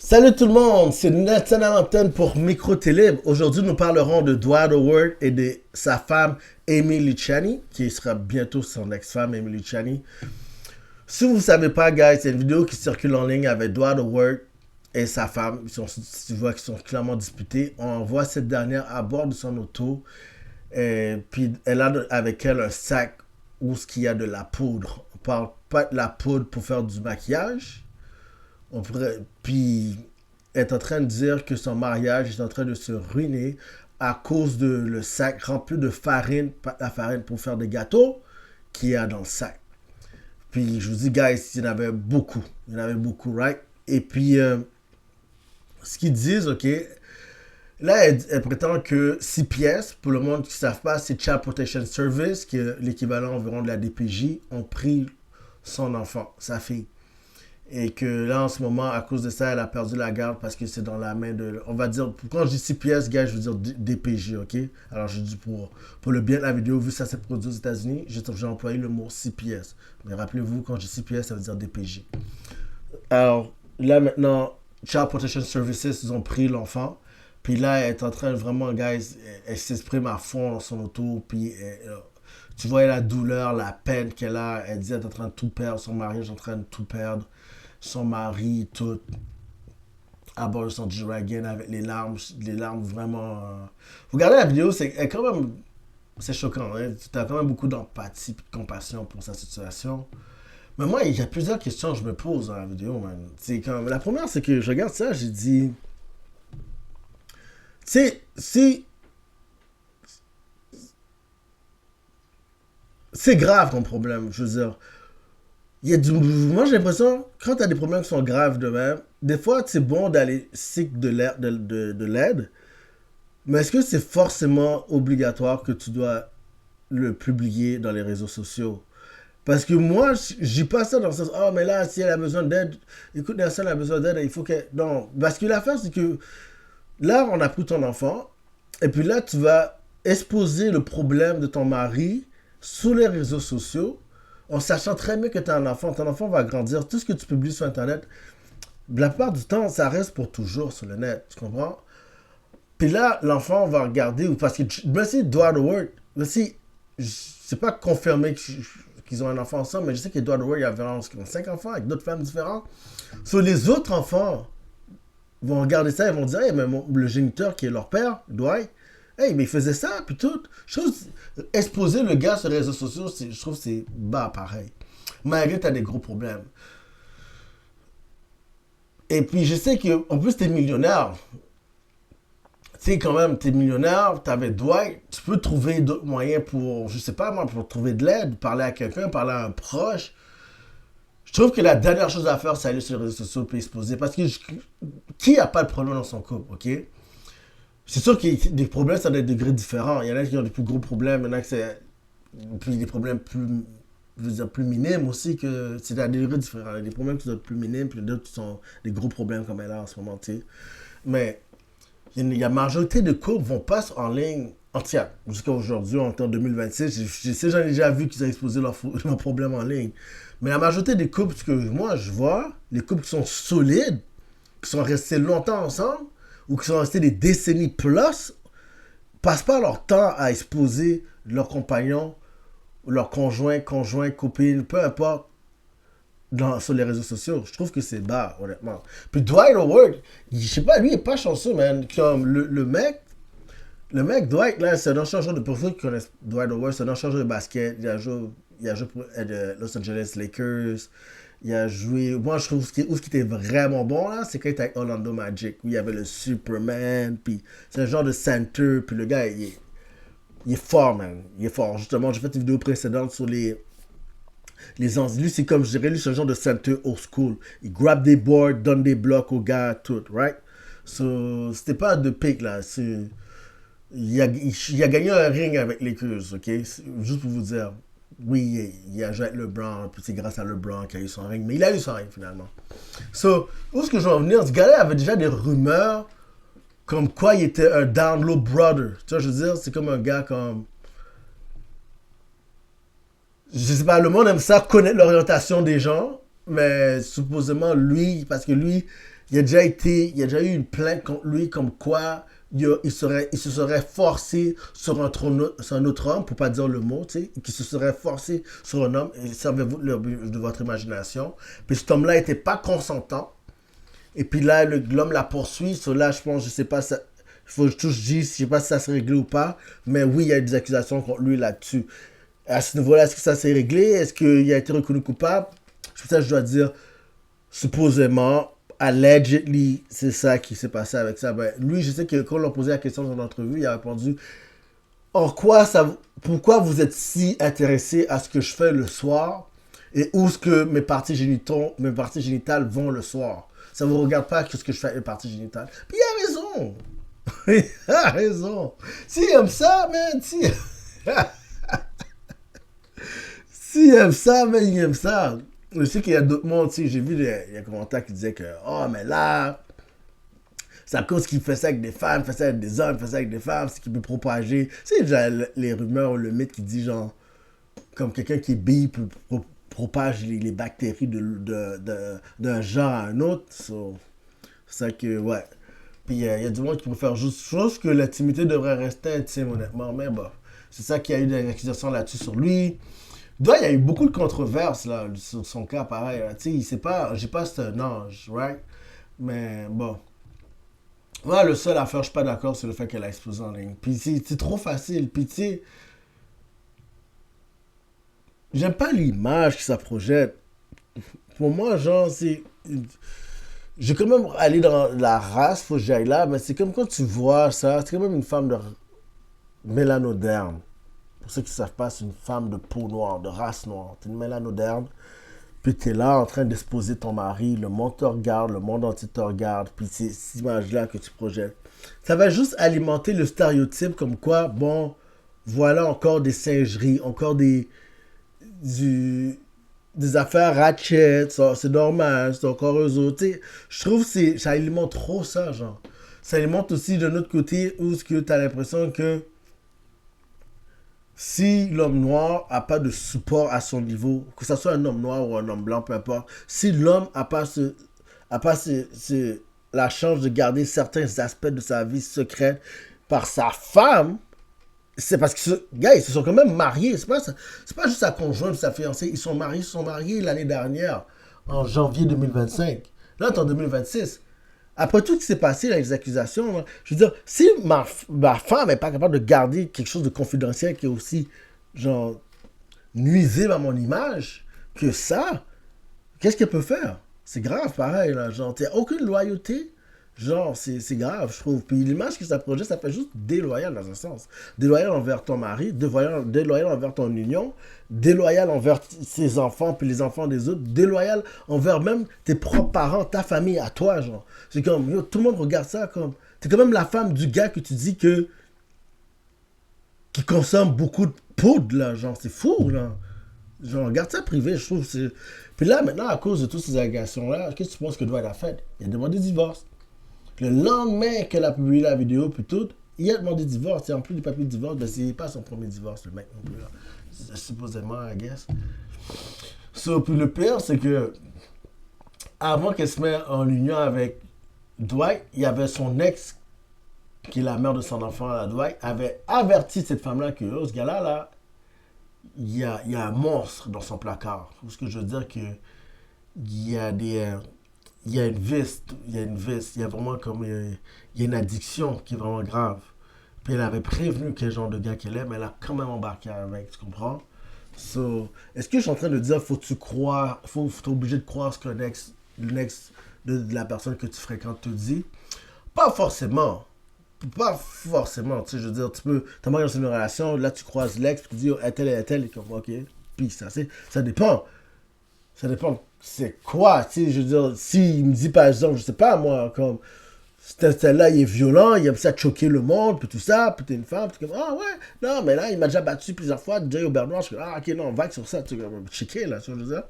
Salut tout le monde, c'est Nathan à l'antenne pour Micro Télé. Aujourd'hui, nous parlerons de Dwight Howard et de sa femme Amy Luciani, qui sera bientôt son ex-femme Amy Luciani. Si vous ne savez pas, guys, c'est une vidéo qui circule en ligne avec Dwight Howard et sa femme. Tu vois qu'ils sont clairement disputés. On voit cette dernière à bord de son auto. Et puis elle a avec elle un sac où ce qu'il y a de la poudre. On parle pas de la poudre pour faire du maquillage. Puis elle est en train de dire que son mariage est en train de se ruiner à cause de le sac rempli de farine, la farine pour faire des gâteaux qu'il y a dans le sac. Puis je vous dis, guys, il y en avait beaucoup. Il y en avait beaucoup, right? Et puis, ce qu'ils disent, ok, là, elle prétend que 6 pièces, pour le monde qui ne savent pas, c'est Child Protection Service, qui est l'équivalent environ de la DPJ, ont pris son enfant, sa fille. Et que là, en ce moment, à cause de ça, elle a perdu la garde parce que c'est dans la main de... On va dire, quand je dis CPS, gars, je veux dire DPJ, ok? Alors, je dis pour le bien de la vidéo, vu que ça s'est produit aux États-Unis, j'ai employé le mot CPS. Mais rappelez-vous, quand je dis CPS, ça veut dire DPJ. Alors, là, maintenant, Child Protection Services, ils ont pris l'enfant. Puis là, elle est en train de vraiment, guys, elle s'exprime à fond dans son auto. Puis, tu vois la douleur, la peine qu'elle a. Elle dit qu'elle est en train de tout perdre. Son mari est en train de tout perdre. Son mari, tout à bord de son G-Wagon avec les larmes vraiment. Vous regardez la vidéo, c'est quand même. C'est choquant, hein? Tu as quand même beaucoup d'empathie et de compassion pour sa situation. Mais moi, il y a plusieurs questions que je me pose dans la vidéo, man. C'est comme, la première, c'est que je regarde ça, j'ai dit. Tu sais, si. C'est grave comme problème, je veux dire. Moi, j'ai l'impression, quand tu as des problèmes qui sont graves de même, des fois, c'est bon d'aller seek de l'aide, mais est-ce que c'est forcément obligatoire que tu dois le publier dans les réseaux sociaux? Parce que moi, j'y passe ça dans le sens, oh, mais là, si elle a besoin d'aide, écoute, si elle a besoin d'aide, il faut que. Non, parce que l'affaire, c'est que là, on a pris ton enfant, et puis là, tu vas exposer le problème de ton mari sur les réseaux sociaux en sachant très bien que tu as un enfant. Ton enfant va grandir. Tout ce que tu publies sur Internet, la plupart du temps, ça reste pour toujours sur le net. Tu comprends? Puis là, l'enfant va regarder, parce que même si Edward Howard, même si c'est pas confirmé qu'ils ont un enfant ensemble, mais je sais qu'Edward Howard, il y avait 5 enfants avec d'autres femmes différentes. Sur les autres enfants vont regarder ça et vont dire, hey, mais le géniteur qui est leur père, Dwight, hey, mais il faisait ça, puis tout. Je trouve, exposer le gars sur les réseaux sociaux, je trouve que c'est bas pareil. Malgré que tu as des gros problèmes. Et puis, je sais qu'en plus, tu es millionnaire. Tu sais, quand même, tu es millionnaire, tu avais Dwight, tu peux trouver d'autres moyens pour, je sais pas moi, pour trouver de l'aide, parler à quelqu'un, parler à un proche. Je trouve que la dernière chose à faire, c'est aller sur les réseaux sociaux et exposer. Parce que qui a pas de problème dans son couple, ok? C'est sûr qu'il y a des problèmes, ça a des degrés différents. Il y en a qui ont des plus gros problèmes, il y en a qui c'est puis des problèmes plus, je veux dire, plus minimes aussi, que c'est à des degrés différents. Il y a des problèmes qui sont plus minimes, puis d'autres qui sont des gros problèmes comme elle a en ce moment, tu sais. Mais la majorité de couples vont pas en ligne entière. Jusqu'à aujourd'hui, en 2026, je sais, j'en ai déjà vu qu'ils ont exposé leurs problèmes en ligne. Mais la majorité des couples que moi je vois, les couples qui sont solides, qui sont restés longtemps ensemble, ou qui sont restés des décennies plus, passent pas leur temps à exposer leurs compagnons, leur conjoint, copine, peu importe, sur les réseaux sociaux. Je trouve que c'est bas, honnêtement. Puis Dwight Howard, je sais pas, lui, il est pas chanceux, man. Comme le mec Dwight, là, c'est un ancien joueur de, pour ceux qui connaissent Dwight Howard, c'est un ancien joueur de basket. Il a joué pour Los Angeles Lakers. Il a joué. Moi, je trouve où ce qui était vraiment bon, là, c'est quand il était avec Orlando Magic, où il y avait le Superman, puis c'est un genre de center, puis le gars, il est fort, man. Il est fort. Justement, j'ai fait une vidéo précédente sur les ans. Lui, c'est comme, je dirais, lui, c'est un genre de center old school. Il grab des boards, donne des blocs aux gars, tout, right? So, c'était pas de pique, là. Il a gagné un ring avec les Lakers, ok? Juste pour vous dire. Oui, il a joué avec LeBron, puis c'est grâce à LeBron qu'il a eu son ring, mais il a eu son ring finalement. So, où est-ce que je veux en venir? Ce gars-là avait déjà des rumeurs comme quoi il était un down low brother. Tu vois, je veux dire, c'est comme un gars comme. Je sais pas, le monde aime ça, connaître l'orientation des gens, mais supposément lui, parce que lui, il y a déjà eu une plainte contre lui comme quoi il se serait forcé sur sur un autre homme, pour pas dire le mot, tu sais, qui se serait forcé sur un homme, et servez-vous de votre imagination. Puis cet homme-là était pas consentant. Et puis là, l'homme la poursuit. So là, je pense, je sais pas, il faut que je dise, je sais pas si ça s'est réglé ou pas, mais oui, il y a des accusations contre lui là-dessus. À ce niveau-là, est-ce que ça s'est réglé? Est-ce qu'il a été reconnu coupable? Ça, je dois dire, supposément, allegedly, c'est ça qui s'est passé avec ça. Ben, lui, je sais que quand on l'a posé la question dans l'entrevue, il a répondu, pourquoi vous êtes si intéressé à ce que je fais le soir et où est-ce que mes parties génitales vont le soir? Ça vous regarde pas ce que je fais avec mes parties génitales. Puis il a raison. Il a raison. S'il aime ça, man, s'il aime ça, man, il aime ça. Je sais qu'il y a d'autres mondes, tu sais, j'ai vu des commentaires qui disaient que, oh, mais là, c'est à cause qu'il fait ça avec des femmes, fait ça avec des hommes, fait ça avec des femmes, c'est qu'il peut propager. Tu sais, déjà, les rumeurs ou le mythe qui dit, genre, comme quelqu'un qui est bi peut propage les bactéries d'un genre à un autre. So, c'est ça que, ouais. Puis il y a du monde qui préfère juste chose que l'intimité devrait rester intime, honnêtement. Mais bon, c'est ça qu'il y a eu des accusations là-dessus sur lui. Il y a eu beaucoup de controverses là, sur son cas, pareil. Tu sais, il sait pas, j'ai pas c'est un ange, right? Mais bon. Moi, le seul affaire, je suis pas d'accord, c'est le fait qu'elle a explosé en ligne. Puis c'est trop facile. Puis tu sais, j'aime pas l'image que ça projette. Pour moi, genre, c'est. J'ai quand même allé dans la race, faut que j'aille là, mais c'est comme quand tu vois ça, c'est quand même une femme de mélanoderme. Pour ceux qui ne savent pas, c'est une femme de peau noire, de race noire. T'es une mélanoderme, puis t'es là en train d'exposer ton mari, le monde te regarde, le monde entier te regarde, puis c'est cette image-là que tu projettes. Ça va juste alimenter le stéréotype comme quoi, bon, voilà encore des singeries, encore du, des affaires ratchet, c'est normal, c'est encore eux autres. T'sais, je trouve que ça alimente trop ça, genre. Ça alimente aussi de notre côté où tu as l'impression que si l'homme noir a pas de support à son niveau, que ce soit un homme noir ou un homme blanc, peu importe, si l'homme a pas la chance de garder certains aspects de sa vie secrète par sa femme, c'est parce que gars, ils se sont quand même mariés. C'est pas juste sa conjointe, sa fiancée. Ils sont mariés l'année dernière, en janvier 2025. Là, on est en 2026. Après tout ce qui s'est passé, là, les accusations, là, je veux dire, si ma femme n'est pas capable de garder quelque chose de confidentiel qui est aussi, genre, nuisible à mon image, que ça, qu'est-ce qu'elle peut faire? C'est grave, pareil, là. Genre, t'as aucune loyauté. Genre, c'est grave, je trouve. Puis l'image que ça projette, ça fait juste déloyal dans un sens. Déloyal envers ton mari, déloyal envers ton union, déloyal envers ses enfants, puis les enfants des autres, déloyal envers même tes propres parents, ta famille, à toi, genre. C'est comme, yo, tout le monde regarde ça comme... T'es quand même la femme du gars que tu dis que... qui consomme beaucoup de poudre, là, genre, c'est fou, là. Genre, garde ça privé, je trouve. Puis là, maintenant, à cause de toutes ces allégations-là, qu'est-ce que tu penses que doit être fait? Il a demandé divorce. Le lendemain qu'elle a publié la vidéo, puis tout, il a demandé divorce. Et en plus du papier de divorce, ben, c'est pas son premier divorce, le mec non plus. Là. Supposément, I guess. So, puis le pire, c'est que avant qu'elle se mette en union avec Dwight, il y avait son ex, qui est la mère de son enfant, la Dwight, avait averti cette femme-là que oh, ce gars-là, là, il y a un monstre dans son placard. Ce que je veux dire que il y a des... il y a une vis, il y a vraiment comme, il y a une addiction qui est vraiment grave. Puis elle avait prévenu quel genre de gars qu'elle est, mais elle a quand même embarqué avec, tu comprends? So, est-ce que je suis en train de dire, faut t'es obligé de croire ce qu'un ex, l'ex de la personne que tu fréquentes te dit? Pas forcément. Pas forcément, tu sais, je veux dire, t'es dans une relation, là tu croises l'ex, puis tu dis, oh, elle, et comme, ok, puis ça dépend. Ça dépend c'est quoi, tu sais, je veux dire, s'il me dit par exemple, je sais pas moi, comme, là il est violent, il aime ça choquer le monde, puis tout ça, puis t'es une femme, puis t'es comme, ah ouais, non, mais là il m'a déjà battu plusieurs fois, déjà au Bernois, je suis comme, ah ok, non, vague sur ça, tu sais, comme, checker là, tu vois, je veux dire.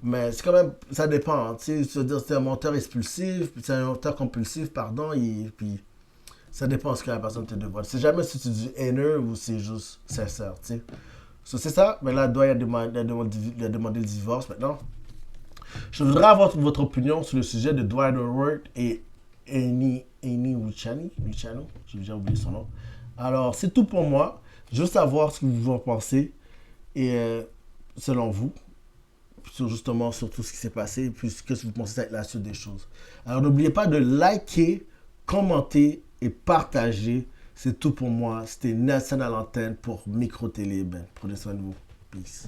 Mais c'est quand même, ça dépend, tu sais, dire, c'est un menteur expulsif, puis c'est un menteur compulsif, pardon, puis ça dépend de ce que la personne te demande. C'est jamais si tu dis haineux ou c'est juste sincère, tu sais. So, c'est ça, mais là, il a demandé le divorce maintenant. Je voudrais avoir votre opinion sur le sujet de Dwight Howard et Eni Luciano. J'ai déjà oublié son nom. Alors, c'est tout pour moi. Je veux savoir ce que vous en pensez et selon vous, justement sur tout ce qui s'est passé et puis ce que vous pensez être la suite des choses. Alors, n'oubliez pas de liker, commenter et partager. C'est tout pour moi. C'était Nelson à l'antenne pour Micro Télé. Prenez soin de vous. Peace.